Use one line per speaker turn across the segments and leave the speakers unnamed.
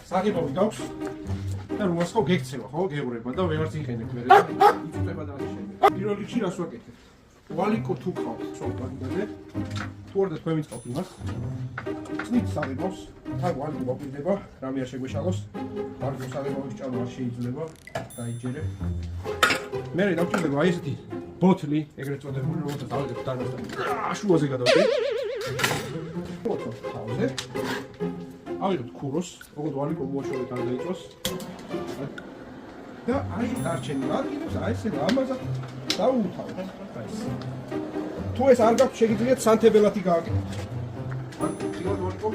საღებავი გაქვს და რუას ხო გექცევა, ხო, გეღურება და ვეღარც იყენებ მე. იწუება და შეიძლება. პირველ რიგში რას ვაკეთებ? ვალიკო თუ ყავს, სოფლამდე. თუ არ და თქვენ მიწავთ იმას. წნით საღებავს, თან ვალიკო მოყიდება, რამე არ შეგვეშალოს. ვალიკო საღებავის ჭამა არ შეიძლება, დაიჯერებ. მე დავჭირდება აი ესეთი ბოთლი, ეგრეთ წოდებული, რომელსაც დავიდებ დანასთან. შუაზე გადავდე. ფოტო თავზე. ავიღოთ ქუროს, როგორც ვალიკო მოაშორეთ არ დაიწოს. და აი დარჩენილ ადგილებს აი ესე ამაზად დაუთავოთ. აი ეს. თუ ეს არ გაქვთ, შეგიძლიათ სანთებელათი გააკეთოთ. ხილად ვალიკო.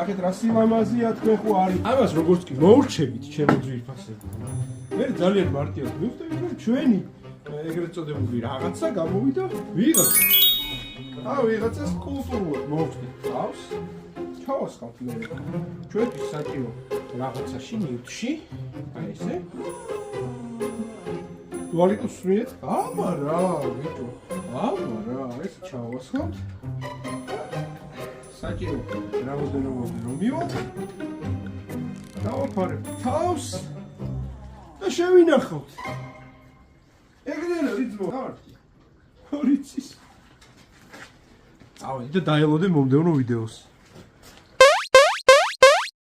აქეთ რა სიმამაზეა თქვენ ხო არის. ამას როგორც კი მოურჩებით ჩემო ძვირფასები. მე ძალიან მარტივად მივხვდები, რომ ჩვენი ეგრეთ წოდებული რაღაცა გამოვიდა ვიღაც. ვიღაცას კულტურულად მოვხდით თავს. ჩავასხავთ მე. ჩვენთვის საჭირო რაღაცაში ნივთში. აი ესე. ვალიკოს სვიეთ. აბარა, ვიტო. აბარა, ეს ჩავასხავთ. საჭირო რაოდენობაზე რომ მივაყოთ. დავაფარებ თავს. და შევინახავთ. ეგრეა რიძმო. დავარქი. ორიცის. წავედი და დაელოდე მომდევნო ვიდეოს.